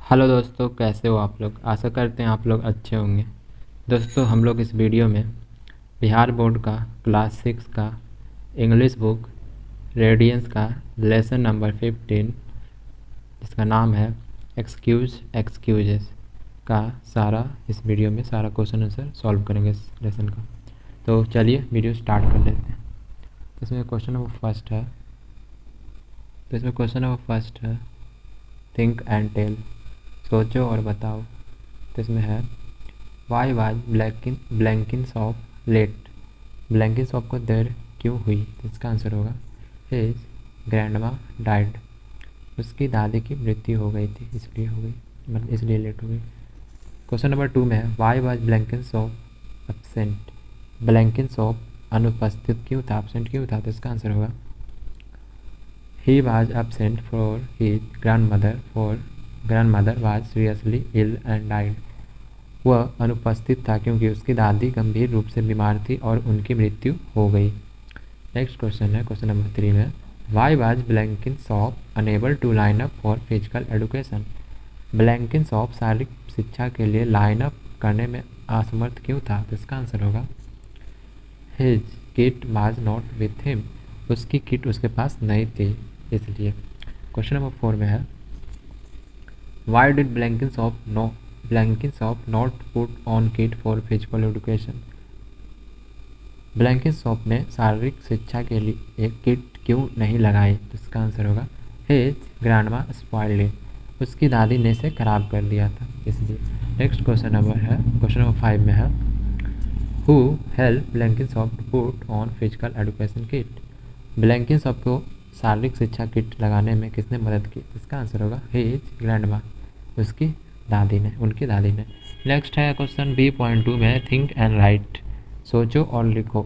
Hello दोस्तों, कैसे हो आप लोग। आशा करते हैं आप लोग अच्छे होंगे। दोस्तों, हम लोग इस वीडियो में बिहार बोर्ड का क्लास 6 का इंग्लिश बुक रेडियंस का लेसन नंबर 15 जिसका नाम है एक्सक्यूजेस का सारा इस वीडियो में सारा क्वेश्चन आंसर सॉल्व करेंगे इस लेसन का। तो चलिए वीडियो स्टार्ट कर लेते हैं। इसमें क्वेश्चन नंबर फर्स्ट है थिंक एंड टेल, सोचो और बताओ। तो इसमें है why was Blankenshop late, Blankenshop को देर क्यों हुई। तो इसका आंसर होगा हिज ग्रैंडमा डाइड, उसकी दादी की मृत्यु हो गई थी इसलिए हो गई, मतलब इसलिए लेट हो गई। क्वेश्चन नंबर 2 में है why was Blankenshop absent, Blankenshop अनुपस्थित क्यों था, एब्सेंट क्यों था। तो इसका आंसर होगा he was absent for his grandmother was seriously ill and died, वह अनुपस्थित था क्योंकि उसकी दादी गंभीर रूप से बीमार थी और उनकी मृत्यु हो गई। नेक्स्ट क्वेश्चन है क्वेश्चन नंबर 3 में why was Blankenshop unable to line up for physical education, Blankenshop शारीरिक शिक्षा के लिए लाइन अप करने में असमर्थ क्यों था। तो इसका आंसर होगा his kit was not with him, उसकी किट उसके पास नहीं थी इसलिए। क्वेश्चन नंबर 4 में है why did Blankenshop not put on kit for physical education, Blankenshop ने शारीरिक शिक्षा के लिए एक किट क्यों नहीं लगाई। तो इसका आंसर होगा हिज ग्रैंडमा स्पॉइल्ड इट, उसकी दादी ने इसे खराब कर दिया था इसलिए। नेक्स्ट क्वेश्चन नंबर 5 में है who help Blankenshop to put on physical education kit, Blankenshop को शारीरिक शिक्षा किट लगाने में किसने मदद की। इसका आंसर होगा हिज ग्रैंडमा, उनकी दादी ने। नेक्स्ट है क्वेश्चन B.2 में थिंक एंड राइट, सोचो और लिखो।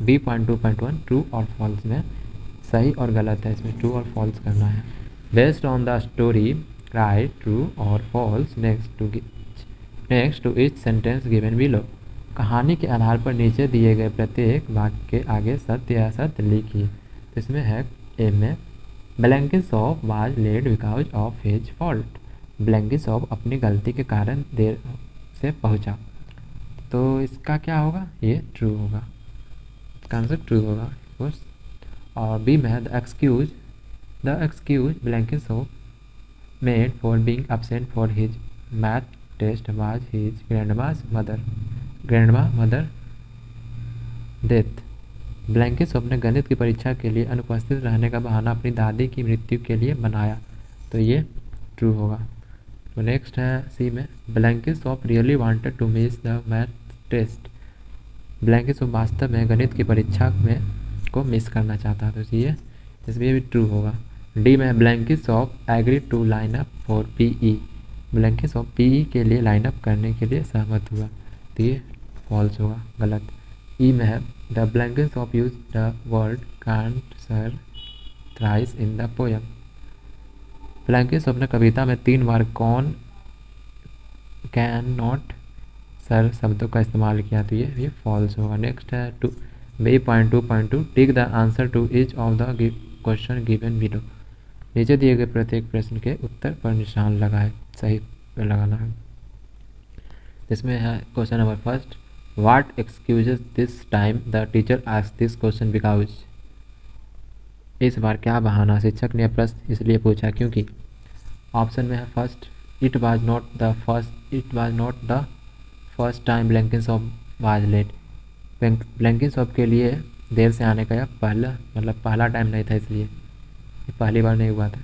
B.2.1 ट्रू और फॉल्स में सही और गलत है, इसमें ट्रू और फॉल्स करना है। Based on the story write true और false next to each sentence given below, कहानी के आधार पर नीचे दिए गए प्रत्येक वाक्य के आगे सत्य या असत्य लिखिए। तो इसमें है ए में Blankenshop was late because of his fault, Blankenshop अपनी गलती के कारण देर से पहुंचा। तो इसका क्या होगा, ये ट्रू होगा, इसका आंसर ट्रू होगा कोर्स। और बी में है the excuse Blankenshop made for being absent for his math test was his grandma mother death, Blankenshop ने गणित की परीक्षा के लिए अनुपस्थित रहने का बहाना अपनी दादी की मृत्यु के लिए बनाया। तो ये ट्रू होगा। तो नेक्स्ट है सी में Blankenshop really wanted to miss the math test, Blankenshop वास्तव में गणित की परीक्षा में को मिस करना चाहता। तो ये इसमें भी ट्रू होगा। डी में Blankenshop agree to line up for PE, Blankenshop PE के लिए लाइन अप करने के लिए सहमत हुआ। तो ये फॉल्स होगा, गलत। ई में है the Blankenshop use the word can't sir thrice in the poem, Blankenshop ने कविता में 3 बार कौन कैन नॉट सर शब्दों का इस्तेमाल किया। तो ये फॉल्स होगा। नेक्स्ट है B.2.2 tick the answer to each of the question given below, नीचे दिए गए प्रत्येक प्रश्न के उत्तर पर निशान लगाए, सही पर लगाना है। इसमें है question number first what excuses this time the teacher asked this question because, इस बार क्या बहाना शिक्षक ने प्रश्न इसलिए पूछा क्योंकि। ऑप्शन में है first it was not the first time Blankenshop was late, Blankenshop के लिए देर से आने का यह पहला टाइम नहीं था इसलिए ये पहली बार नहीं हुआ था।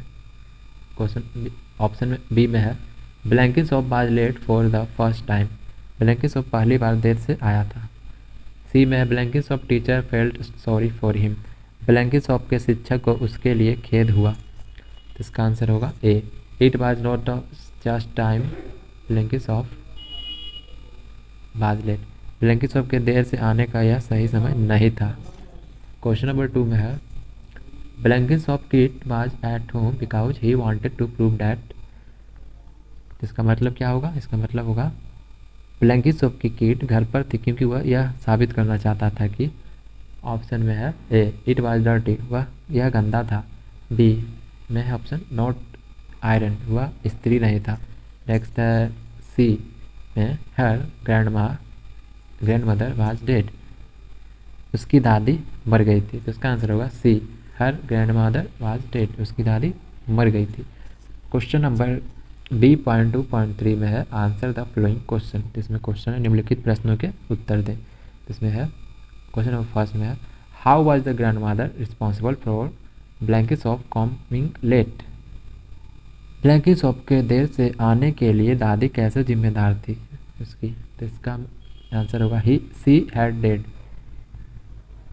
क्वेश्चन ऑप्शन में बी में है Blankenshop was late for the first time, Blankenshop पहली बार देर से आया था। सी में है Blankenshop teacher felt sorry for him, Blankenshop के शिक्षक को उसके लिए खेद हुआ। तो इसका आंसर होगा A it was not the just time Blankenshop was late, Blankenshop के देर से आने का यह सही समय नहीं था। क्वेश्चन नंबर 2 में है Blankenshop kit was at home because he wanted to prove that, इसका मतलब क्या होगा, इसका मतलब होगा ब्लैंकिन शॉप की किट घर पर थी क्योंकि वह यह साबित करना चाहता था कि। ऑप्शन में है ए इट वाज डर्टी, वह यह गंदा था। बी में है ऑप्शन नॉट आयरन, वह स्त्री नहीं था। नेक्स्ट है सी में हर ग्रैंड मदर वाज डेड, उसकी दादी मर गई थी। तो इसका आंसर होगा सी, हर ग्रैंड मदर वाज डेड, उसकी दादी मर गई थी। क्वेश्चन नंबर B.2.3 में है आंसर द फ्लोइंग क्वेश्चन, जिसमें क्वेश्चन है निम्नलिखित प्रश्नों के उत्तर दें। इसमें है क्वेश्चन नंबर फर्स्ट में है how was the grandmother responsible for blankets off coming late, blankets off के देर से आने के लिए दादी कैसे जिम्मेदार थी उसकी। तो इसका आंसर होगा ही सी हैड डेड,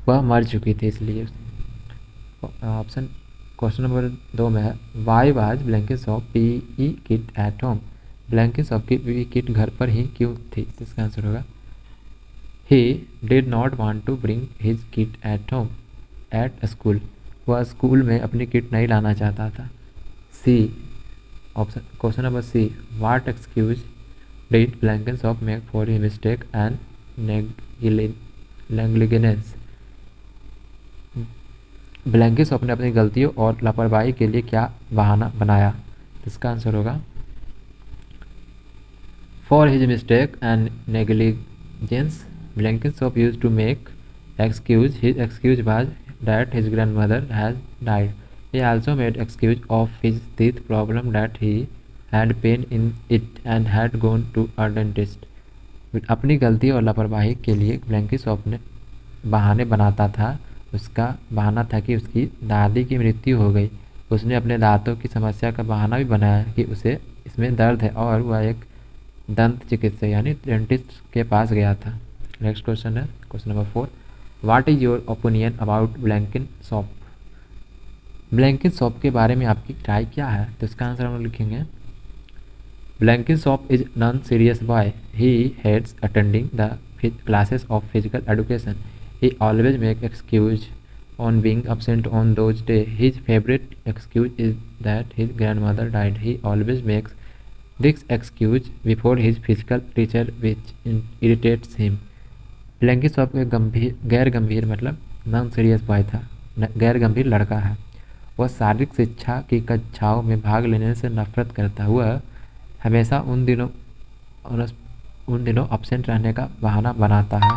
वह मर चुकी थी इसलिए। ऑप्शन क्वेश्चन नंबर 2 में है why was blankets off P kit at home, blankets off की किट घर पर ही क्यों थी। तो इसका आंसर होगा he did not want to bring his kit at home at school, वह स्कूल में अपनी किट नहीं लाना चाहता था। C option question number C what excuse did blankets off make for a mistake and negligence, blankets off ने अपनी गलतियों और लापरवाही के लिए क्या बहाना बनाया। इसका आंसर होगा for his mistake and negligence blankets of use to make excuse, his excuse was that his grandmother had died. He also made excuse of his teeth problem that he had pain in it and had gone to a dentist. अपनी गलती और लापरवाही के लिए blankets off ने बहाने बनाता था। उसका बहाना था कि उसकी दादी की मृत्यु हो गई। उसने अपने दांतों की समस्या का बहाना भी बनाया कि उसे इसमें दर्द है और वह एक दंत चिकित्सक यानी डेंटिस्ट के पास गया था। नेक्स्ट क्वेश्चन है question number 4 what is your opinion about blanket shop, blanket shop के बारे में आपकी राय क्या है। तो इसका आंसर हम लिखेंगे blanket shop is non serious boy, he hates attending the classes of physical education, he always make excuse on being absent on those day, his favorite excuse is that his grandmother died, he always makes this excuse before his physical teacher which irritates him। Blanket shop एक गैर गंभीर मतलब non serious boy था, गैर गंभीर लड़का है। वह शारीरिक शिक्षा की कक्षाओं में भाग लेने से नफरत करता है। वह हमेशा उन दिनों अब्सेंट रहने का बहाना बनाता है।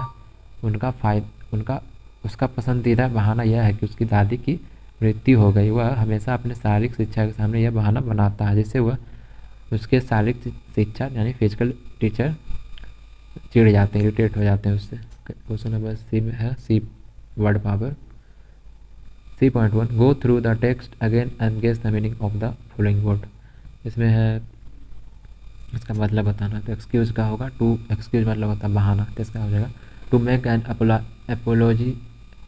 उसका पसंदीदा बहाना यह है कि उसकी दादी की मृत्यु हो गई। वह हमेशा अपने शारीरिक शिक्षा के सामने यह बहाना बनाता है जिससे वह उसके शारीरिक शिक्षा यानी फिजिकल टीचर चिढ़ जाते हैं, इरिटेट हो जाते हैं उससे। क्वेश्चन नंबर सी में है C word power. 3.1 go through the text again and guess the meaning of the following word. इसमें है इसका मतलब बताना। तो एक्सक्यूज का होगा टू, एक्सक्यूज मतलब होता है बहाना, तो इसका हो जाएगा to make an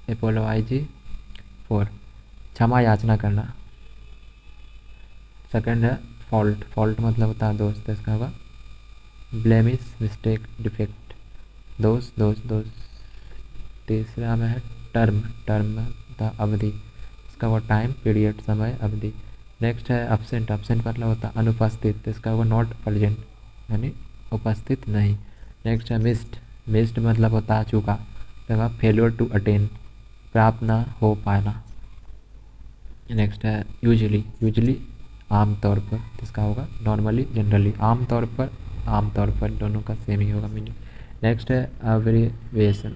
apology for, क्षमा याचना करना। सेकंड है फॉल्ट, फॉल्ट मतलब होता है दोस्त, तो इसका होगा ब्लेमिश मिस्टेक डिफेक्ट, दोस्त। तीसरा में है टर्म, टर्म था अवधि, इसका वो टाइम पीरियड समय अवधि। नेक्स्ट है अब्सेंट, अब्सेंट मतलब होता है अनुपस्थित, तो इसका होगा नॉट प्रेजेंट यानी उपस्थित नहीं। नेक्स्ट है मिस्ड, मिस्ड मतलब होता है चूका, तो फेलियर टू अटेन प्राप्त ना हो पाना। नेक्स्ट है यूजली, यूजली आमतौर पर, तो इसका होगा नॉर्मली जनरली, आमतौर पर दोनों का सेम ही होगा मीनिंग। नेक्स्ट है अब्रीविएशन,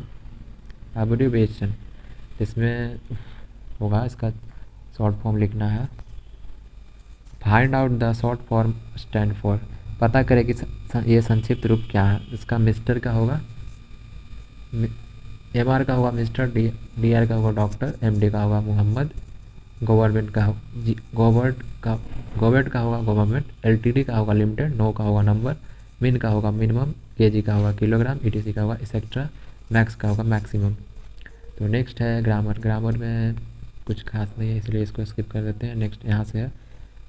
अब्रीविएशन इसमें होगा इसका शॉर्ट फॉर्म लिखना है। Find out the short form stand for, पता करें कि ये संक्षिप्त रूप क्या है। इसका मिस्टर का होगा MR का होगा मिस्टर, DR का होगा डॉक्टर, MD का होगा मोहम्मद, गवर्नमेंट का गवर्नमेंट का होगा गवर्नमेंट, LTD का होगा लिमिटेड, नो का होगा नंबर, मिन का होगा मिनिमम, KG का होगा किलोग्राम, ETC का होगा एक्सेट्रा, मैक्स का होगा मैक्सिमम। तो नेक्स्ट है ग्रामर, ग्रामर में कुछ खास नहीं है इसलिए इसको स्किप कर देते हैं। नेक्स्ट यहाँ से है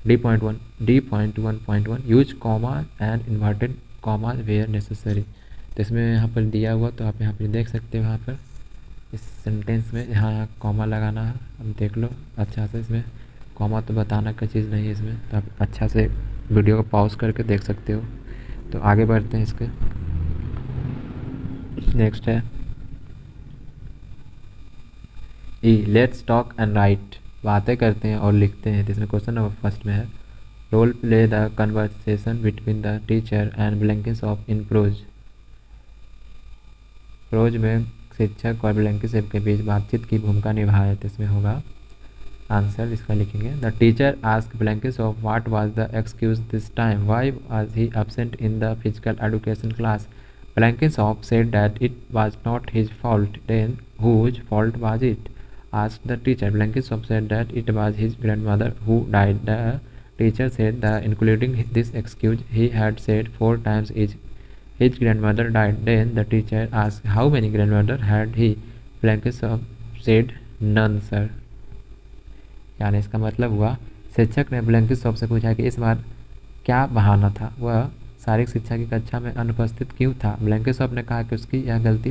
D.1.1 use comma and inverted comma where necessary. तो इसमें यहाँ पर दिया हुआ, तो आप यहाँ पर देख सकते हो, यहाँ पर इस सेंटेंस में यहाँ कॉमा लगाना है, अब देख लो अच्छा से। इसमें कॉमा तो बताना का चीज़ नहीं है इसमें, तो आप अच्छा से वीडियो को पॉज करके देख सकते हो। तो आगे बढ़ते हैं इसके। नेक्स्ट है लेट्स टॉक एंड राइट, बातें करते हैं और लिखते हैं। तो इसमें क्वेश्चन नंबर फर्स्ट में है role play the conversation between the teacher and Blankenshop in prose. Prose में शिक्षक और ब्लैंकिसॉफ के बीच बातचीत की भूमिका निभाए, तो इसमें होगा आंसर इसका लिखेंगे। The teacher ask Blankenshop what was the excuse this time, why was he absent in the physical education class. Blankenshop said that it was not his fault. Then whose fault was it? Asked the teacher. Blankenshop said that it was his grandmother who died. The teacher said that including this excuse, he had said 4 times his grandmother died. Then the teacher asked how many grandmother had he. Blankenshop said none, sir. यानी इसका मतलब हुआ शिक्षक ने ब्लैंकिसॉफ से पूछा कि इस बार क्या बहाना था, वह शारीरिक शिक्षा की कक्षा में अनुपस्थित क्यों था। ब्लैंकिसॉफ ने कहा कि उसकी यह गलती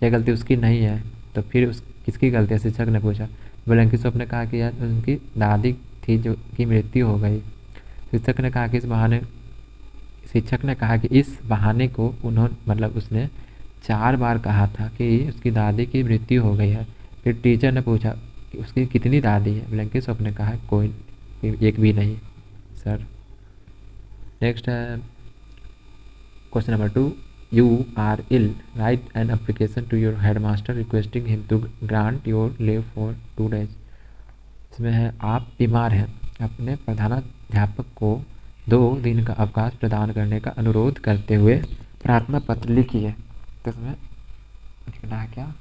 यह गलती उसकी नहीं है। तो फिर किसकी गलती है, शिक्षक ने पूछा। ब्लैंकिसॉफ ने कहा कि यह उनकी दादी थी जो की मृत्यु हो गई। शिक्षक ने कहा कि इस बहाने को उसने 4 बार कहा था कि उसकी दादी की मृत्यु हो गई है। फिर टीचर ने पूछा कि उसकी कितनी दादी है। ब्लैंकिसॉफ ने कहा कोई एक भी नहीं, सर। नेक्स्ट है question number 2, you are ill, write an application to your headmaster requesting him to grant your leave for 2 days। इसमें है आप बीमार हैं, अपने प्रधानाध्यापक को 2 दिन का अवकाश प्रदान करने का अनुरोध करते हुए प्रार्थना पत्र लिखिए। तो इसमें लिखना है क्या,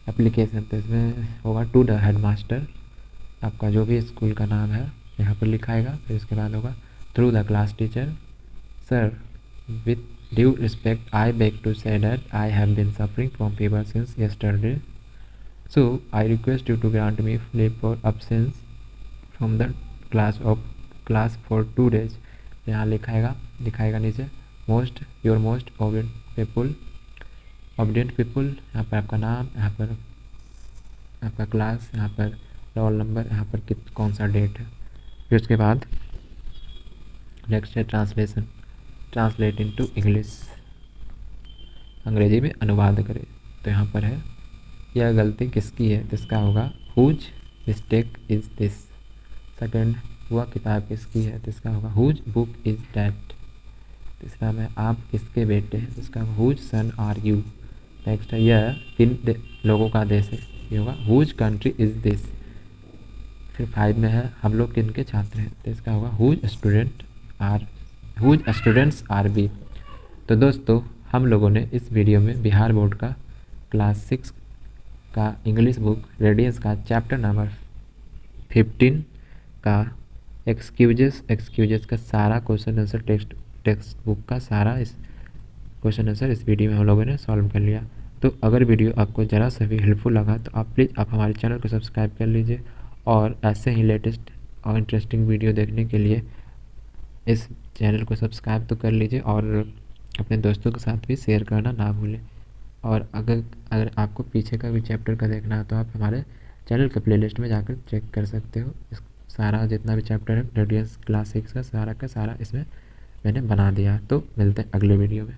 एप्लीकेशन। तो इसमें होगा टू द हेडमास्टर, आपका जो भी स्कूल का नाम है यहाँ पर लिखाएगा। फिर इसके बाद होगा through the class teacher, sir with due respect I beg to say that I have been suffering from fever since yesterday, so I request you to grant me leave for absence from the class for 2 days। यहाँ लिखाएगा नीचे your most obedient people, यहाँ पर आपका नाम, यहाँ पर आपका class, यहाँ पर रोल नंबर, यहाँ पर कौन सा डेट है। फिर उसके बाद नेक्स्ट है ट्रांसलेशन, ट्रांसलेट इनटू इंग्लिश, अंग्रेजी में अनुवाद करें। तो यहाँ पर है यह गलती किसकी है, तो इसका होगा whose mistake is this. Second, वह किताब किसकी है, तो इसका होगा हुज बुक इज़ दैट। तीसरा में आप किसके बेटे हैं, तो इसका whose son are you. Next है यह किन लोगों का देश है, ये होगा हुज कंट्री इज़ दिस। फिर 5 में है हम लोग किन के छात्र हैं, तो इसका होगा हुज स्टूडेंट्स आर बी। तो दोस्तों हम लोगों ने इस वीडियो में बिहार बोर्ड का क्लास 6 का इंग्लिश बुक रेडियंस का चैप्टर नंबर 15 का एक्सक्यूजेस का सारा क्वेश्चन आंसर टेक्स्ट बुक का सारा इस क्वेश्चन आंसर इस वीडियो में हम लोगों ने सॉल्व कर लिया। तो अगर वीडियो आपको ज़रा सा भी हेल्पफुल लगा तो प्लीज़ आप हमारे चैनल को सब्सक्राइब कर लीजिए, और ऐसे ही लेटेस्ट और इंटरेस्टिंग वीडियो देखने के लिए इस चैनल को सब्सक्राइब तो कर लीजिए, और अपने दोस्तों के साथ भी शेयर करना ना भूलें। और अगर आपको पीछे का भी चैप्टर का देखना है तो आप हमारे चैनल के प्लेलिस्ट में जाकर चेक कर सकते हो। इस सारा जितना भी चैप्टर है रेडियंस क्लास 6 का सारा इसमें मैंने बना दिया। तो मिलते हैं अगले वीडियो में।